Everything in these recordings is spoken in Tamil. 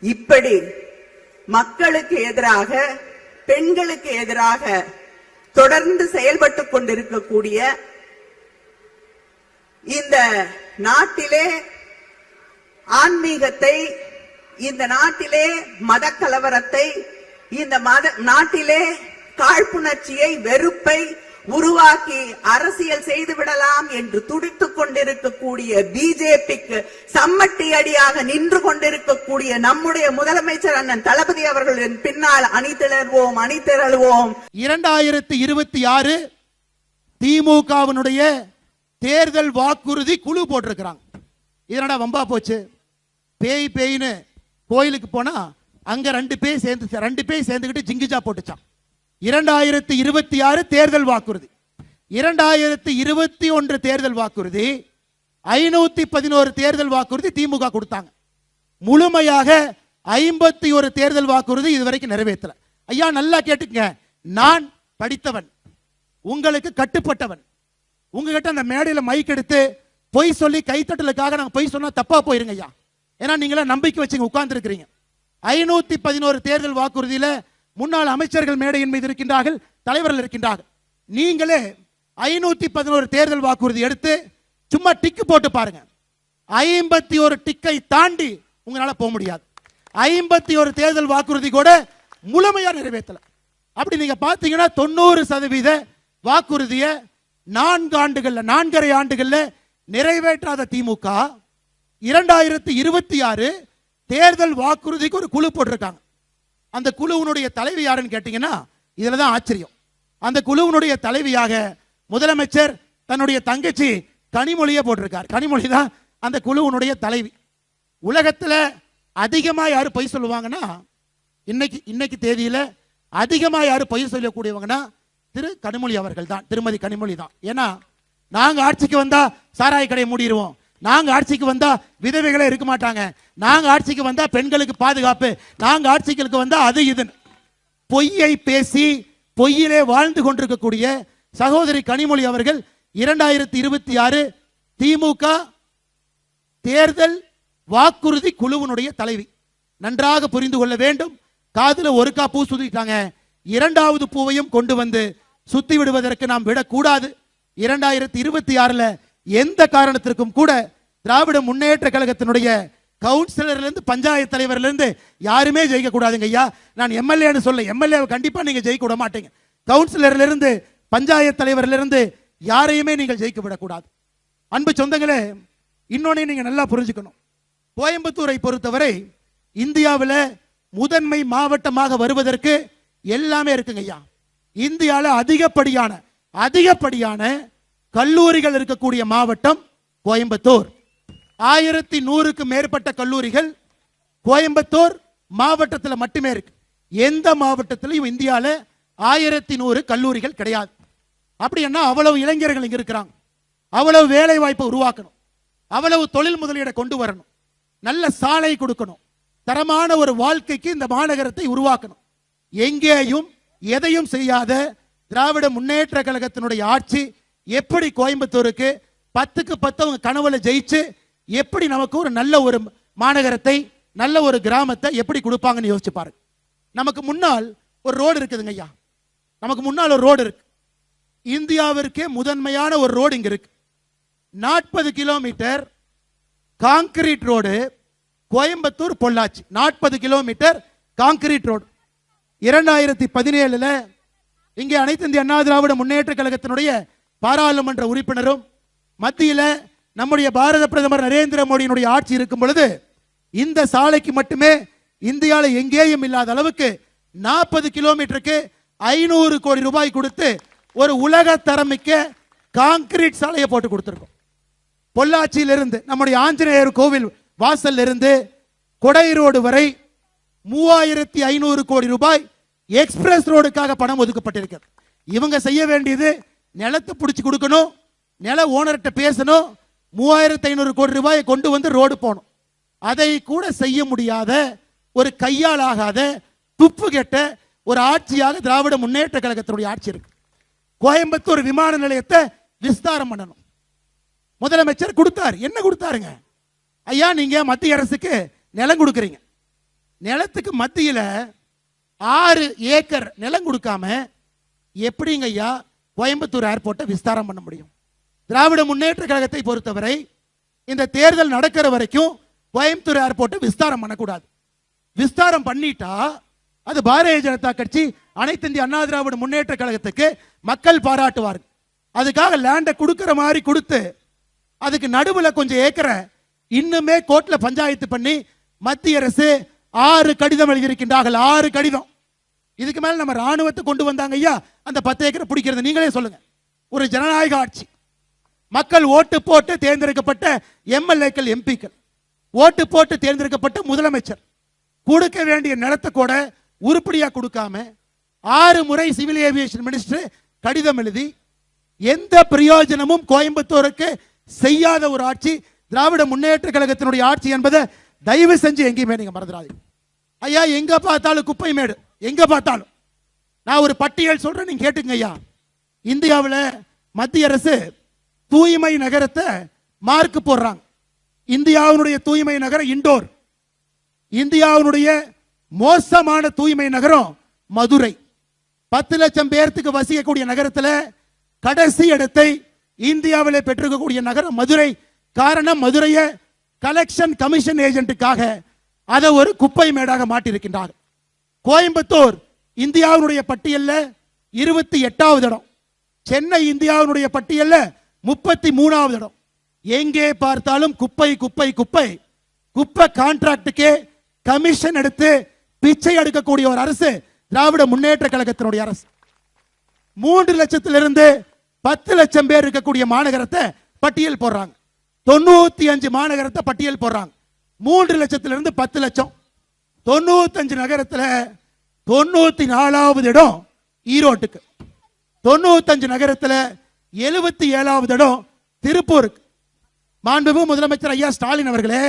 இப்படி மக்களுக்கு எதிராக, பெண்களுக்கு எதிராக தொடர்ந்து செயல்பட்டு கொண்டிருக்கக்கூடிய இந்த நாட்டிலே ஆன்மீகத்தை, இந்த நாட்டிலே மத கலவரத்தை, இந்த நாட்டிலே காழ்ப்புணர்ச்சியை, வெறுப்பை உருவாக்கி அரசியல் செய்துவிடலாம் என்று துடித்துக் கொண்டிருக்கக்கூடிய பிஜேபிக்கு சம்மட்டி அடியாக நின்று கொண்டிருக்கக்கூடிய நம்முடைய முதலமைச்சர் அண்ணன் தளபதி அவர்களின் பின்னால் அணிதிரள்வோம், அணிதிரள்வோம். 2026 திமுகவினுடைய தேர்தல் வாக்குறுதி குழு போட்டிருக்கிறாங்க. இதனடா வம்பா போச்சு. பேய் பேய்னு கோயிலுக்கு போனா அங்க ரெண்டு பேய் சேர்ந்துக்கிட்டு ஜிங்கிஜா போட்டுச்சான். 2026 தேர்தல் வாக்குறுதி, 2021 தேர்தல் வாக்குறுதி, 511 தேர்தல் வாக்குறுதி திமுக கொடுத்தாங்க. முழுமையாக 51 தேர்தல் வாக்குறுதி இதுவரைக்கும் நிறைவேற்றல. ஐயா நல்லா கேட்டுங்க, நான் படித்தவன், உங்களுக்கு கட்டுப்பட்டவன். உங்ககிட்ட அந்த மேடையில் மைக் எடுத்து பொய் சொல்லி கைத்தட்டலுக்காக நாங்கள் பொய் சொன்னா தப்பா போயிருங்க ஐயா. ஏன்னா நீங்களா நம்பிக்கை வச்சுங்க உட்கார்ந்து இருக்கிறீங்க. 511 தேர்தல் வாக்குறுதியில முன்னாள் அமைச்சர்கள் மேடையின் மீது இருக்கின்றார்கள், தலைவர்கள் இருக்கின்றார்கள். நீங்களே 511 தேர்தல் வாக்குறுதி எடுத்து சும்மா டிக்கு போட்டு பாருங்க. 51 டிக்கை தாண்டி உங்களால போக முடியாது. 51 தேர்தல் வாக்குறுதி கூட முழுமையா நிறைவேற்றல. அப்படி நீங்க பாத்தீங்கன்னா 90% வாக்குறுதியை 4.5 ஆண்டுகள்ல நிறைவேற்றாத திமுக 2026 தேர்தல் வாக்குறுதிக்கு ஒரு குழு போட்டிருக்காங்க. அந்த குழுவினுடைய தலைவி யாருன்னு கேட்டீங்கன்னா இதுலதான் ஆச்சரியம். அந்த குழுவினுடைய தலைவியாக முதலமைச்சர் தன்னுடைய தங்கச்சி கனிமொழியை போட்டிருக்கார். கனிமொழி தான் அந்த குழுவினுடைய தலைவி. உலகத்துல அதிகமா யாரு பொய் சொல்லுவாங்கன்னா, இன்னைக்கு தேதியில அதிகமா யாரு பொய் சொல்லக்கூடியவங்கன்னா திரு கனிமொழி அவர்கள் தான், திருமதி கனிமொழி தான். ஏன்னா நாங்க ஆட்சிக்கு வந்தா சாராய கடையை மூடிடுவோம், நாங்க ஆட்சிக்கு வந்தா விதவைகளே இருக்க மாட்டாங்க, நாங்க ஆட்சிக்கு வந்தா பெண்களுக்கு பாதுகாப்பு, நாங்க ஆட்சிக்கு வந்தா அது இது பொய்யை பேசி பொய்யிலே வாழ்ந்து கொண்டிருக்கக்கூடிய சகோதரி கனிமொழி அவர்கள் 2026 திமுக தேர்தல் வாக்குறுதி குழுவினுடைய தலைவி. நன்றாக புரிந்து கொள்ள வேண்டும். காதுல ஒருக்கா பூ சுத்திட்டாங்க, இரண்டாவது பூவையும் கொண்டு வந்து சுத்தி விடுவதற்கு நாம் விடக்கூடாது. 2026 எந்த காரணத்திற்கும் கூட திராவிட முன்னேற்ற கழகத்தினுடைய கவுன்சிலர்ல இருந்து பஞ்சாயத்து தலைவர்ல இருந்து யாருமே ஜெயிக்க கூடாதுங்க ஐயா. நான் எம்எல்ஏன்னு சொல்ல, எம்எல்ஏ கண்டிப்பா நீங்க ஜெயிக்க விட மாட்டீங்க. கவுன்சிலர்ல இருந்து பஞ்சாயத்து தலைவர்ல இருந்து யாரையுமே நீங்கள் ஜெயிக்க விடக்கூடாது. அன்பு சொந்தங்களே, இன்னொன்னு நீங்க நல்லா புரிஞ்சுக்கணும். கோயம்புத்தூரை பொறுத்தவரை இந்தியாவில் முதன்மை மாவட்டமாக வருவதற்கு எல்லாமே இருக்குங்க ஐயா. இந்தியாவில் அதிகப்படியான கல்லூரிகள் இருக்கக்கூடிய மாவட்டம் கோயம்புத்தூர். 1100க்கு மேற்பட்ட கல்லூரிகள் கோயம்புத்தூர் மாவட்டத்தில் மட்டுமே இருக்கு. எந்த மாவட்டத்திலும் இந்தியாவில் 1100 கல்லூரிகள் கிடையாது. அப்படின்னா அவ்வளவு இளைஞர்கள் இங்க இருக்கிறாங்க, அவ்வளவு வேலை வாய்ப்பை உருவாக்கணும், அவ்வளவு தொழில் முதலீடை கொண்டு வரணும், நல்ல சாலை கொடுக்கணும், தரமான ஒரு வாழ்க்கைக்கு இந்த மாநகரத்தை உருவாக்கணும். எங்கேயும் எதையும் செய்யாத திராவிட முன்னேற்ற கழகத்தினுடைய ஆட்சி எப்படி கோயம்புத்தூருக்கு 10க்கு 10 அவங்க கனவுல ஜெயிச்சு எப்படி நமக்கு ஒரு நல்ல ஒரு மாநகரத்தை, நல்ல ஒரு கிராமத்தை எப்படி கொடுப்பாங்கன்னு யோசிச்சு பாருங்க. நமக்கு முன்னால் ஒரு ரோடு இருக்குதுங்க ஐயா, நமக்கு முன்னால் ஒரு ரோடு இருக்கு. இந்தியாவிற்கே முதன்மையான ஒரு ரோடு இங்க இருக்கு. 40 kilometre concrete road, Coimbatore Pollachi 40 kilometre concrete road. 2017 இங்கே அனைத்து இந்திய அண்ணா திராவிட முன்னேற்ற கழகத்தினுடைய பாராளுமன்ற உறுப்பினரும் மத்தியில் நம்முடைய பாரத பிரதமர் நரேந்திர மோடியினுடைய ஆட்சி இருக்கும் பொழுது இந்த சாலைக்கு மட்டுமே இந்தியாவில் எங்கேயும் இல்லாத அளவுக்கு 40 கிலோமீட்டருக்கு 500 கோடி ரூபாய் கொடுத்து ஒரு உலக தரமிக்க கான்கிரீட் சாலையை போட்டு கொடுத்திருக்கோம். பொள்ளாச்சியிலிருந்து நம்முடைய ஆஞ்சநேயர் கோவில் வாசல் இருந்து கொடை ரோடு வரை 3500 கோடி ரூபாய் எக்ஸ்பிரஸ் ரோடுக்காக பணம் ஒதுக்கப்பட்டிருக்கிறது. இவங்க செய்ய வேண்டியது நிலத்தை பிடிச்சி கொடுக்கணும், நில ஓனர்கிட்ட பேசணும், 3500 கோடி ரூபாயை கொண்டு வந்து ரோடு போகணும். அதை கூட செய்ய முடியாத ஒரு கையால் ஆகாத துப்பு கெட்ட ஒரு ஆட்சியாக திராவிட முன்னேற்ற கழகத்தினுடைய ஆட்சி இருக்கு. கோயம்புத்தூர் விமான நிலையத்தை விஸ்தாரம் பண்ணணும். முதலமைச்சர் கொடுத்தார். என்ன கொடுத்தாருங்க ஐயா? நீங்க மத்திய அரசுக்கு நிலம் கொடுக்குறீங்க, நிலத்துக்கு மத்தியில 6 ஏக்கர் நிலம் கொடுக்காம எப்படிங்க ஐயா கோயம்புத்தூர் ஏர்போர்ட்டை விஸ்தாரம் பண்ண முடியும்? திராவிட முன்னேற்ற கழகத்தை பொறுத்தவரை இந்த தேர்தல் நடக்கிற வரைக்கும் கோயம்புத்தூர் ஏர்போர்ட்டை விஸ்தாரம் பண்ணக்கூடாது. விஸ்தாரம் பண்ணிட்டா அது பாரதிய ஜனதா கட்சி, அனைத்து இந்திய அண்ணா திராவிட முன்னேற்ற கழகத்துக்கு மக்கள் பாராட்டுவார்கள். அதுக்காக லேண்டை கொடுக்கிற மாதிரி கொடுத்து அதுக்கு நடுவுல கொஞ்சம் ஏக்கரை இன்னுமே கோர்ட்ல பஞ்சாயத்து பண்ணி மத்திய அரசு 6 கடிதம் எழுதியிருக்கின்றார்கள். 6 கடிதம். இதுக்கு மேல நம்ம ராணுவத்தை கொண்டு வந்தாங்க ஐயா அந்த 10 ஏக்கரை பிடிக்கிறது. நீங்களே சொல்லுங்க. ஒரு ஜனநாயக ஆட்சி, மக்கள் ஓட்டு போட்டு தேர்ந்தெடுக்கப்பட்ட எம்எல்ஏக்கள், எம்பிக்கள், ஓட்டு போட்டு தேர்ந்தெடுக்கப்பட்ட முதலமைச்சர் கொடுக்க வேண்டிய நிலத்தை கூட உருப்படியா கொடுக்காம 6 முறை சிவில் ஏவியேஷன் மினிஸ்டர் கடிதம் எழுதி எந்த பிரயோஜனமும் கோயம்புத்தூருக்கு செய்யாத ஒரு ஆட்சி திராவிட முன்னேற்ற கழகத்தினுடைய ஆட்சி என்பதை தயவு செஞ்சு எங்கேயுமே நீங்க மறந்துடாதீங்க. ஐயா எங்க பார்த்தாலும் குப்பை மேடு, எங்க பார்த்தாலும். நான் ஒரு பட்டியல் சொல்றேன், நீங்க கேட்டுங்க ஐயா. இந்தியாவில் மத்திய அரசு தூய்மை நகரத்தை மார்க் போடுறாங்க. இந்தியாவுடைய தூய்மை நகரம் இண்டோர். இந்தியாவுடைய மோசமான தூய்மை நகரம் மதுரை. 10 லட்சம் பேர்த்துக்கு வசிக்கக்கூடிய நகரத்தில் கடைசி இடத்தை இந்தியாவில் பெற்றிருக்கக்கூடிய நகரம் மதுரை. காரணம், மதுரையை கலெக்ஷன் கமிஷன் ஏஜென்ட்டுக்காக அதை ஒரு குப்பை மேடாக மாட்டியிருக்கின்றார்கள். கோயம்புத்தூர் இந்தியாவுடைய பட்டியலில் 28வது இடம். சென்னை இந்தியாவுடைய பட்டியலில் 33வது இடம். எங்கே பார்த்தாலும் குப்பை குப்பை குப்பை. குப்பை கான்ட்ராக்டுக்கே கமிஷன் எடுத்து பிச்சை எடுக்கக்கூடிய ஒரு அரசு திராவிட முன்னேற்ற கழகத்தினுடைய அரசு. 3 லட்சத்திலிருந்து 10 லட்சம் பேர் இருக்கக்கூடிய மாநகரத்தை பட்டியல் போடுறாங்க. 95 மாநகரத்தை பட்டியல் போடுறாங்க. 3 லட்சத்திலிருந்து 10 லட்சம். 95 நகரத்தில் 94வது இடம் ஈரோட்டுக்கு. 95 நகரத்தில் 77வது இடம் திருப்பூருக்கு. மாண்புமிகு முதலமைச்சர் ஐயா ஸ்டாலின் அவர்களே,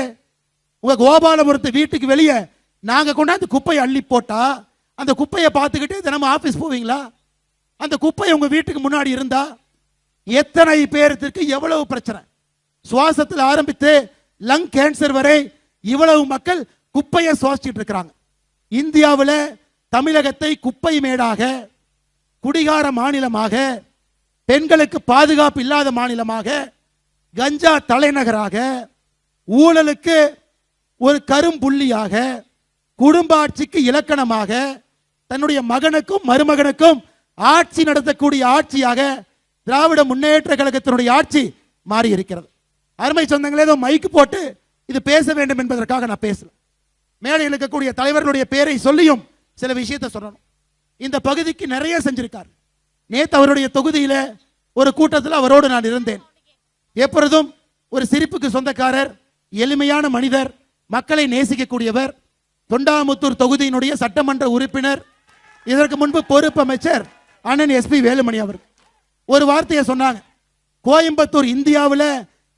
உங்க கோபாலபுரத்து வீட்டுக்கு வெளியே நாங்க கொண்டாந்து குப்பையை அள்ளி போட்டா அந்த குப்பையை பார்த்துக்கிட்டு தினமும் ஆபீஸ் போவீங்களா? அந்த குப்பை உங்க வீட்டுக்கு முன்னாடி இருந்தா எத்தனை பேருக்கு எவ்வளவு பிரச்சனை? சுவாசத்தில் ஆரம்பித்து லங் கேன்சர் வரை இவ்வளவு மக்கள் குப்பையை சுவாசிச்சுட்டு இருக்கிறாங்க. இந்தியாவில் தமிழகத்தை குப்பை மேடாக, குடிகார மாநிலமாக, பெண்களுக்கு பாதுகாப்பு இல்லாத மாநிலமாக, கஞ்சா தலைநகராக, ஊழலுக்கு ஒரு கரும்புள்ளியாக, குடும்ப ஆட்சிக்கு இலக்கணமாக, தன்னுடைய மகனுக்கும் மருமகனுக்கும் ஆட்சி நடத்தக்கூடிய ஆட்சியாக திராவிட முன்னேற்ற கழகத்தினுடைய ஆட்சி மாறி இருக்கிறது. அருமை சொந்தங்களே, ஏதோ மைக்கு போட்டு இது பேச வேண்டும் என்பதற்காக நான் பேசல. மேடையில் இருக்கக்கூடிய தலைவர்களுடைய பேரை சொல்லியும் சில விஷயத்தை சொல்லணும். இந்த பகுதிக்கு நிறைய செஞ்சிருக்கார். நேற்று அவருடைய தொகுதியில ஒரு கூட்டத்தில் அவரோடு நான் இருந்தேன். எப்பொழுதும் ஒரு சிரிப்புக்கு சொந்தக்காரர், எளிமையான மனிதர், மக்களை நேசிக்கக்கூடியவர், தொண்டாமுத்தூர் தொகுதியினுடைய சட்டமன்ற உறுப்பினர், இதற்கு முன்பு பொறுப்பு அமைச்சர் அண்ணன் எஸ்பி வேலுமணி அவர் ஒரு வார்த்தையை சொன்னாங்க. கோயம்புத்தூர் இந்தியாவில்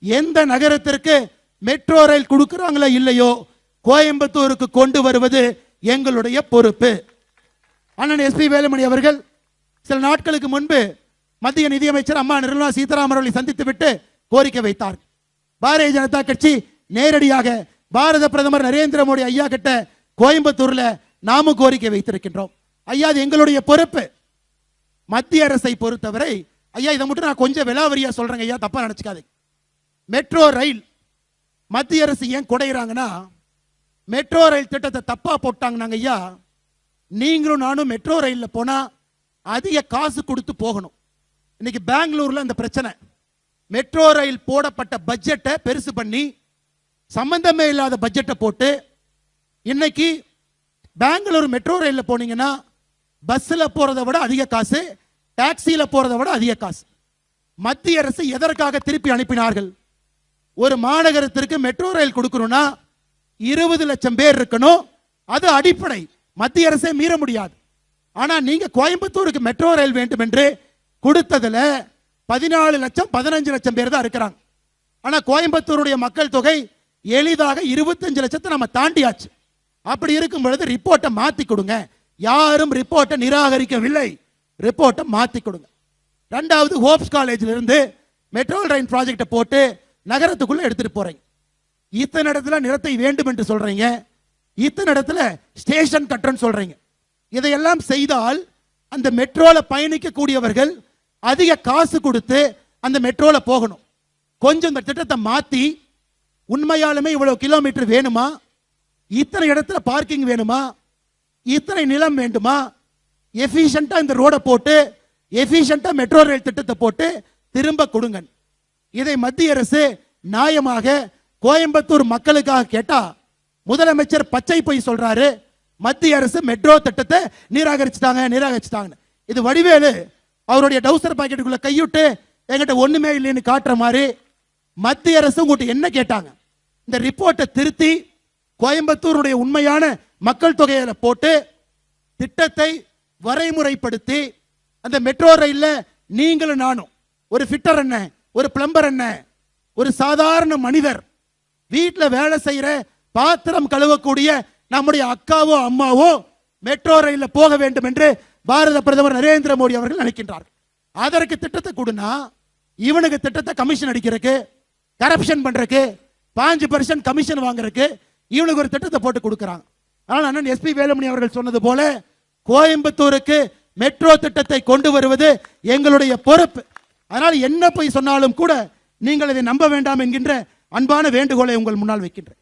எந்த நகரத்திற்கு மெட்ரோ ரயில் கொடுக்கிறாங்களோ இல்லையோ, கோயம்புத்தூருக்கு கொண்டு வருவது எங்களுடைய பொறுப்பு. அண்ணன் எஸ்பி வேலுமணி அவர்கள் சில நாட்களுக்கு முன்பு மத்திய நிதியமைச்சர் அம்மா நிர்மலா சீதாராமன் அவர்களை சந்தித்து விட்டு கோரிக்கை வைத்தார். பாரதிய ஜனதா கட்சி நேரடியாக பாரத பிரதமர் நரேந்திர மோடி ஐயா கிட்ட கோயம்புத்தூர்ல நாமும் கோரிக்கை வைத்திருக்கின்றோம். ஐயா அது எங்களுடைய பொறுப்பு. மத்திய அரசை பொறுத்தவரை ஐயா இதை மட்டும் நான் கொஞ்சம் விலாவரியா சொல்றேங்க ஐயா, தப்பா நினைச்சுக்காதீங்க. மெட்ரோ ரயில் மத்திய அரசு ஏன் குடையிறாங்கன்னா, மெட்ரோ ரயில் திட்டத்தை தப்பா போட்டாங்க ஐயா. நீங்களும் நானும் மெட்ரோ ரயில்ல போனா அதிக காசு கொடுத்து போகணும். இன்னைக்கு பெங்களூர்ல அந்த பிரச்சனை. மெட்ரோ ரயில் போடப்பட்ட பட்ஜெட்டை பெருசு பண்ணி சம்பந்தமே இல்லாத பட்ஜெட்டை போட்டு இன்னைக்கு பெங்களூர் மெட்ரோ ரயில்ல போனீங்கன்னா பஸ்ல போறதை விட அதிக காசு, டாக்ஸியில போறதை விட அதிக காசு. மத்திய அரசு எதற்காக திருப்பி அனுப்பினார்கள்? ஒரு மாநகரத்திற்கு மெட்ரோ ரயில் கொடுக்கணும்னா 20 லட்சம் பேர் இருக்கணும். அது அடிப்படை, மத்திய அரசே மீற முடியாது. ஆனா நீங்க கோயம்புத்தூருக்கு மெட்ரோ ரயில் வேண்டும் என்று கொடுத்ததுல 14 லட்சம் 15 லட்சம் பேர் தான் இருக்கிறாங்க. ஆனா கோயம்புத்தூருடைய மக்கள் தொகை எளிதாக 25 லட்சத்தை நம்ம தாண்டியாச்சு. அப்படி இருக்கும் பொழுது ரிப்போர்ட்டை மாத்தி கொடுங்க. யாரும் ரிப்போர்ட்டை நிராகரிக்கவில்லை, ரிப்போர்ட்டை மாத்தி கொடுங்க. ரெண்டாவது, ஹோப்ஸ் காலேஜில் இருந்து மெட்ரோ ரயில் ப்ராஜெக்டை போட்டு நகரத்துக்குள்ள எடுத்துட்டு போறீங்க. இத்தனை இடத்துல நிலத்தை வேண்டும் என்று சொல்றீங்க. இத்தனை இடத்துல ஸ்டேஷன் கட்டுறேன்னு சொல்றீங்க. இதையெல்லாம் செய்தால் அந்த மெட்ரோல பயணிக்கக்கூடியவர்கள் அதிக காசு கொடுத்து அந்த மெட்ரோல போகணும். கொஞ்சம் இந்த திட்டத்தை மாத்தி உண்மையாலுமே இவ்வளவு கிலோமீட்டர் வேணுமா, இத்தனை இடத்துல பார்க்கிங் வேணுமா, இத்தனை நிலம் வேண்டுமா, எஃபிஷியண்டா இந்த ரோட போட்டு எஃபிஷியண்டா மெட்ரோ ரயில் திட்டத்தை போட்டு திரும்ப கொடுங்க. இதை மத்திய அரசு நியாயமாக கோயம்புத்தூர் மக்களுக்காக கேட்டா முதலமைச்சர் பச்சை பொய் சொல்றாரு. மத்திய அரசு மெட்ரோ திட்டத்தை நிராகரிச்சுட்டாங்க. இது வடிவேலு அவருடைய டவுசர் பாக்கெட்டுக்குள்ள கையிட்டு என்கிட்ட ஒண்ணுமே இல்லைன்னு காட்டுற மாதிரி மத்திய அரசு உங்கள்கிட்ட என்ன கேட்டாங்க? இந்த ரிப்போர்ட்டை திருத்தி கோயம்புத்தூருடைய உண்மையான மக்கள் தொகையில போட்டு திட்டத்தை வரைமுறைப்படுத்தி அந்த மெட்ரோ ரயில்ல நீங்களும் நானும், ஒரு ஃபிட்டர் என்ன, ஒரு பிளம்பர் என்ன, ஒரு சாதாரண மனிதர், வீட்டில் வேலை செய்யற பாத்திரம் கழுவக்கூடிய நம்முடைய அக்காவோ அம்மாவோ மெட்ரோ ரயில்ல போக வேண்டும் என்று பாரத பிரதமர் நரேந்திர மோடி அவர்கள் நினைக்கின்றார்கள். அதற்கு திட்டத்தை கொடுனா இவனுக்கு திட்டத்தை கமிஷன் அடிக்கிறதுக்கு, கரப்ஷன் பண்றதுக்கு, 5% கமிஷன் வாங்குறதுக்கு இவனுக்கு ஒரு திட்டத்தை போட்டு கொடுக்கிறாங்க. ஆனால் அண்ணன் எஸ்பி வேலுமணி அவர்கள் சொன்னது போல கோயம்புத்தூருக்கு மெட்ரோ திட்டத்தை கொண்டு வருவது எங்களுடைய பொறுப்பு. அதனால் என்ன போய் சொன்னாலும் கூட நீங்கள் இதை நம்ப வேண்டாம் என்கின்ற அன்பான வேண்டுகோளை உங்கள் முன்னால் வைக்கின்றேன்.